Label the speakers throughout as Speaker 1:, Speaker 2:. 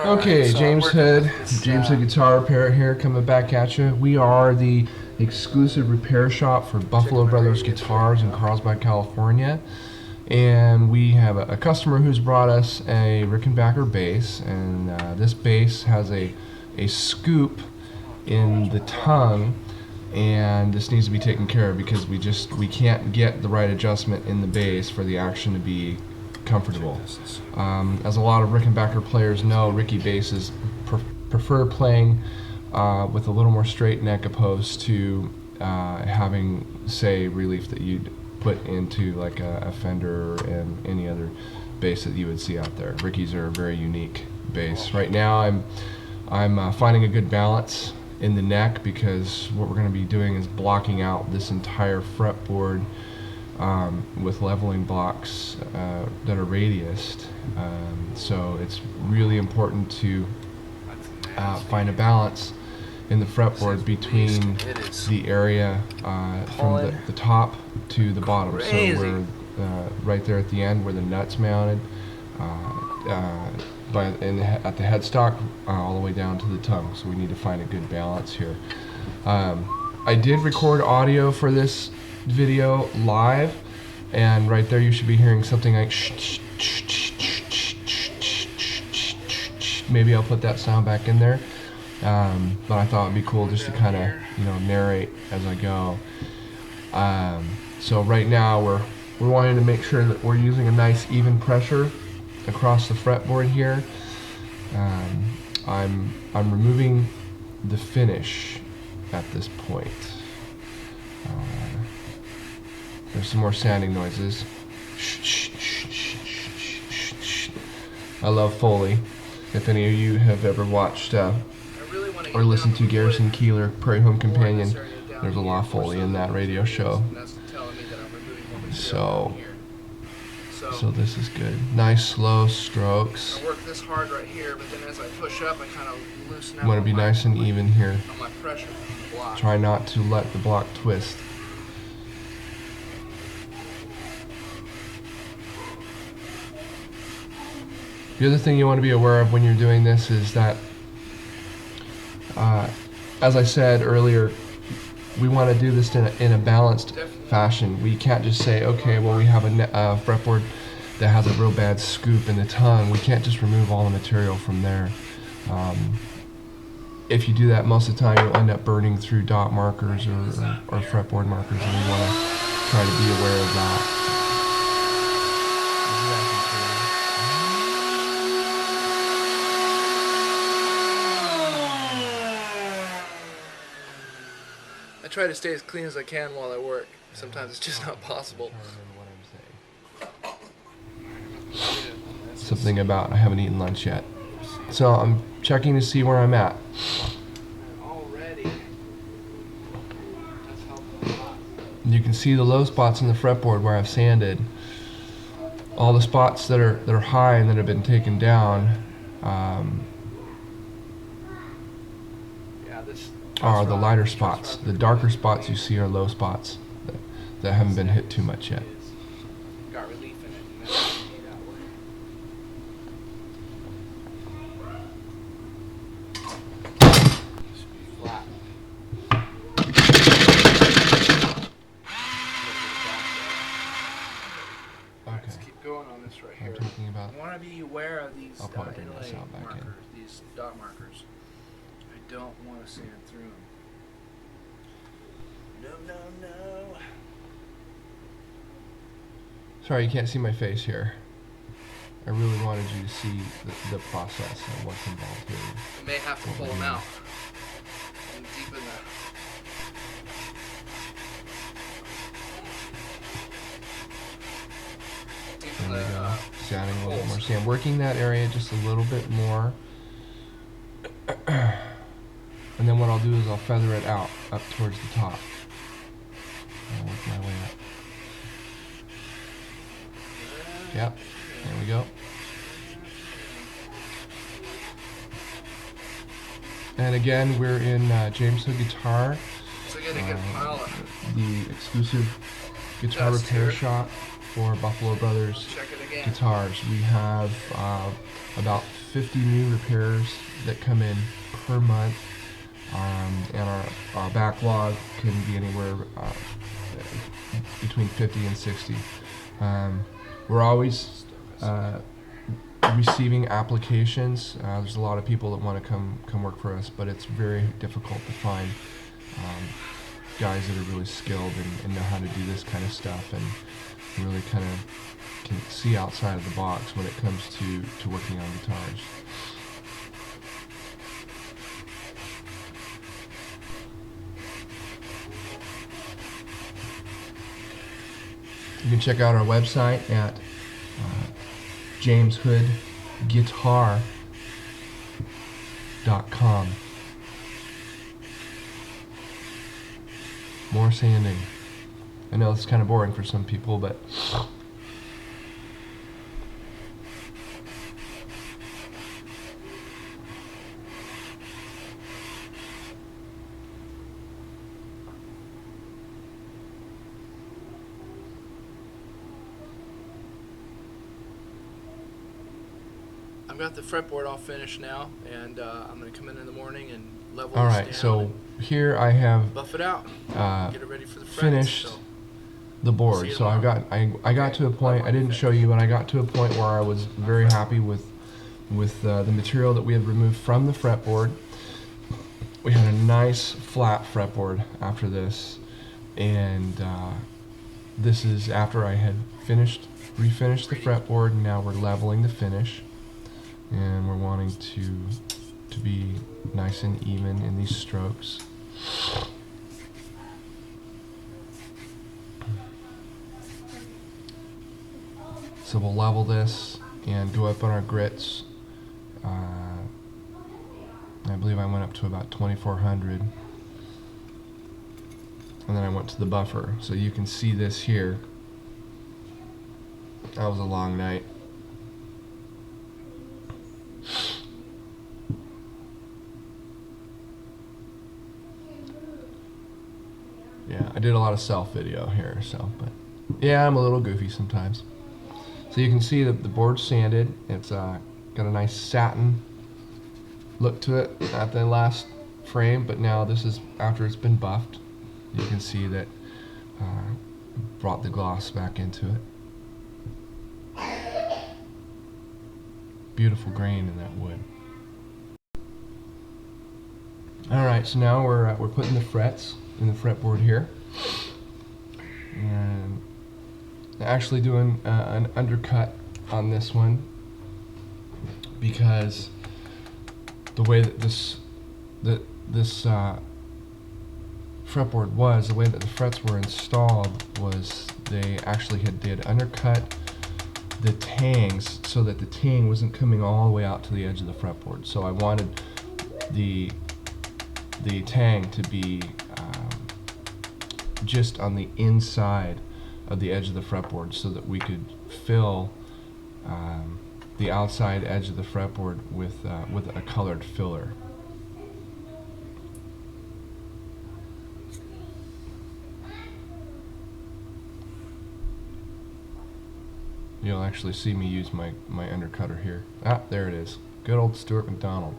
Speaker 1: Okay, James Hood Guitar Repair here, coming back at you. We are the exclusive repair shop for Buffalo Brothers Guitars in Carlsbad, California. And we have a customer who's brought us a Rickenbacker bass, and this bass has a scoop in the tongue, and this needs to be taken care of because we can't get the right adjustment in the bass for the action to be comfortable. As a lot of Rickenbacker players know, Ricky basses prefer playing with a little more straight neck opposed to having, say, relief that you'd put into like a Fender and any other bass that you would see out there. Rickies are a very unique bass. Right now I'm finding a good balance in the neck because what we're going to be doing is blocking out this entire fretboard with leveling blocks that are radiused. So it's really important to find a balance in the fretboard between the area from the top to the bottom. So we're right there at the end where the nut's mounted, at the headstock all the way down to the tongue. So we need to find a good balance here. I did record audio for this video live, and right there you should be hearing something like shh, shh, shh, shh, shh, shh, shh. Maybe I'll put that sound back in there, but I thought it'd be cool just to kind of narrate as I go. So right now we're wanting to make sure that we're using a nice even pressure across the fretboard here. I'm removing the finish at this point. There's some more sanding noises. I love Foley. If any of you have ever watched or listened to Garrison Keillor, Prairie Home Companion, there's a lot of Foley in that radio show. So this is good. Nice slow strokes.
Speaker 2: I work this hard right here, but then as I push up, I kind of loosen out.
Speaker 1: Want to be nice and even here.
Speaker 2: On my pressure on the block.
Speaker 1: Try not to let the block twist. The other thing you want to be aware of when you're doing this is that, as I said earlier, we want to do this in a balanced fashion. We can't just say, okay, well, we have a fretboard that has a real bad scoop in the tongue. We can't just remove all the material from there. If you do that, most of the time you'll end up burning through dot markers or fretboard markers, and we want to try to be aware of that.
Speaker 2: I try to stay as clean as I can while I work. Sometimes it's just not possible.
Speaker 1: Something about I haven't eaten lunch yet. So I'm checking to see where I'm at. You can see the low spots in the fretboard where I've sanded. All the spots that are high and that have been taken down are the lighter spots. The darker spots you see are low spots that haven't been hit too much yet.
Speaker 2: Got relief in it. Let's keep going on this right here.
Speaker 1: I'm talking about.
Speaker 2: I want to be aware of these
Speaker 1: Inlay markers,
Speaker 2: these dot markers. I don't want to sand through them. No.
Speaker 1: Sorry, you can't see my face here. I really wanted you to see the process and what's involved here.
Speaker 2: We may have to pull them out and deepen
Speaker 1: There we go. Sanding a little bit more. See, I'm working that area just a little bit more. And then what I'll do is I'll feather it out up towards the top. I'll work my way up. Yep, there we go. And again, we're in James Hood Guitar,
Speaker 2: So get a good pile of
Speaker 1: the exclusive guitar repair shop for Buffalo Brothers
Speaker 2: Check it again.
Speaker 1: guitars. We have about 50 new repairs that come in per month, and our backlog can be anywhere between 50 and 60. We're always receiving applications. There's a lot of people that want to come work for us, but it's very difficult to find guys that are really skilled and know how to do this kind of stuff and really kind of can see outside of the box when it comes to working on guitars. You can check out our website at jameshoodguitar.com. More sanding. I know it's kind of boring for some people, but
Speaker 2: I've got the fretboard all finished now, and I'm going to come in the morning and level
Speaker 1: all
Speaker 2: this
Speaker 1: right.
Speaker 2: down
Speaker 1: So
Speaker 2: and
Speaker 1: here I have
Speaker 2: buff it out. Get it ready for the frets.
Speaker 1: finished
Speaker 2: So
Speaker 1: the board. So I got to a point. I didn't show you, but I got to a point where I was very happy with the material that we had removed from the fretboard. We had a nice flat fretboard after this, and this is after I had refinished the fretboard, and now we're leveling the finish, and we're wanting to be nice and even in these strokes. So we'll level this and go up on our grits. I believe I went up to about 2400, and then I went to the buffer. So you can see this here. That was a long night. Yeah, I did a lot of self video here, so, but yeah, I'm a little goofy sometimes. So you can see that the board's sanded. It's got a nice satin look to it at the last frame, but now this is after it's been buffed. You can see that brought the gloss back into it. Beautiful grain in that wood. All right, so now we're putting the frets in the fretboard here, and actually doing an undercut on this one because the way that this fretboard was, the way that the frets were installed was they had undercut the tangs so that the tang wasn't coming all the way out to the edge of the fretboard. So I wanted the tang to be just on the inside of the edge of the fretboard so that we could fill the outside edge of the fretboard with a colored filler. You'll actually see me use my undercutter here. Ah, there it is. Good old Stuart McDonald.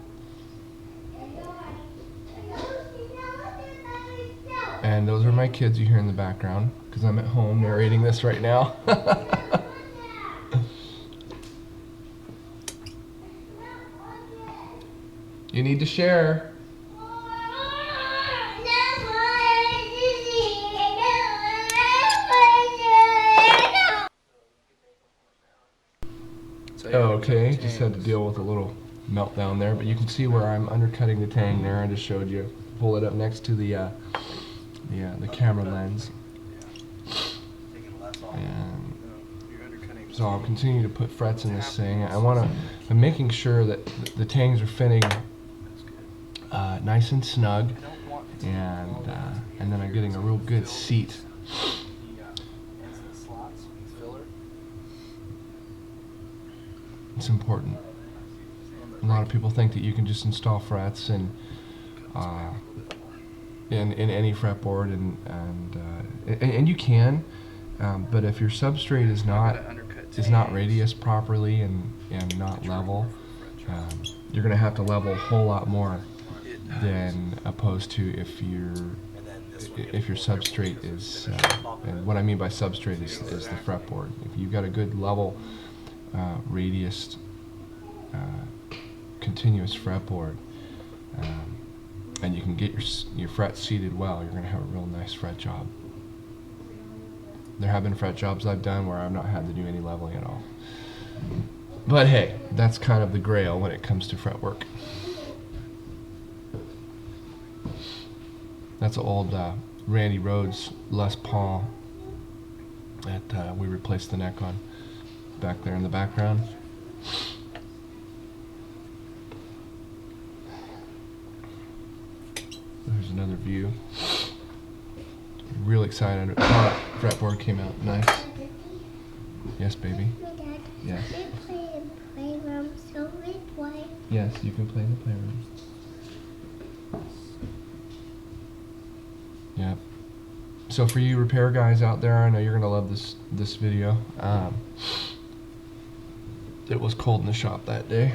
Speaker 1: And those are my kids you hear in the background, because I'm at home narrating this right now. You need to share. Oh, okay, just had to deal with a little meltdown there, but you can see where I'm undercutting the tang there. I just showed you. Pull it up next to the camera lens. And so I'll continue to put frets in this thing. I'm making sure that the tangs are fitting nice and snug, and then I'm getting a real good seat. It's important. A lot of people think that you can just install frets in any fretboard, and you can. But if your substrate is not radius properly and not level, you're going to have to level a whole lot more than opposed to if your substrate is, and what I mean by substrate is the fretboard. If you've got a good level radius continuous fretboard, and you can get your frets seated well, you're going to have a real nice fret job. There have been fret jobs I've done where I've not had to do any leveling at all. But hey, that's kind of the grail when it comes to fret work. That's an old Randy Rhodes Les Paul that we replaced the neck on back there in the background. There's another view. Real excited. Fretboard came out nice. Yes, baby.
Speaker 3: Dad,
Speaker 1: Yes.
Speaker 3: we play in playroom, so we play.
Speaker 1: Yes, you can play in the playroom. Yep. So for you repair guys out there, I know you're gonna love this video. It was cold in the shop that day.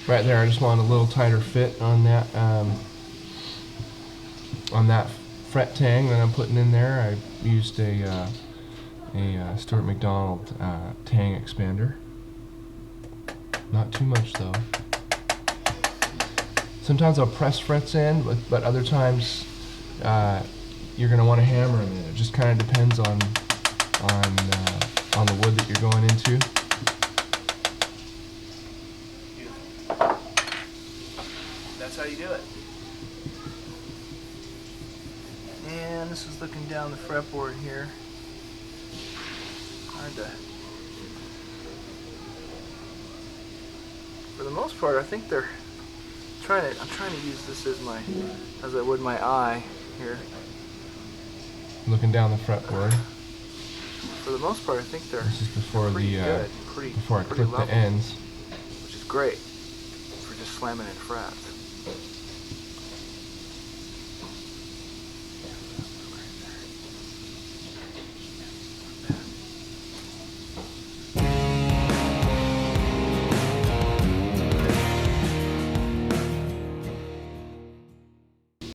Speaker 1: Right there, I just want a little tighter fit on that fret tang that I'm putting in there. I used a Stuart McDonald tang expander. Not too much though. Sometimes I'll press frets in, but other times you're gonna want to hammer them in. It just kind of depends on the wood that you're going into.
Speaker 2: That's how you do it. And this is looking down the fretboard here. Hard to. For the most part, I think I'm trying to use this as I would my eye here.
Speaker 1: Looking down the fretboard.
Speaker 2: For the most part, I think they're
Speaker 1: This is before
Speaker 2: pretty
Speaker 1: the
Speaker 2: good, pretty
Speaker 1: before I
Speaker 2: pretty
Speaker 1: clip the
Speaker 2: level,
Speaker 1: ends.
Speaker 2: which is great for just slamming in frets.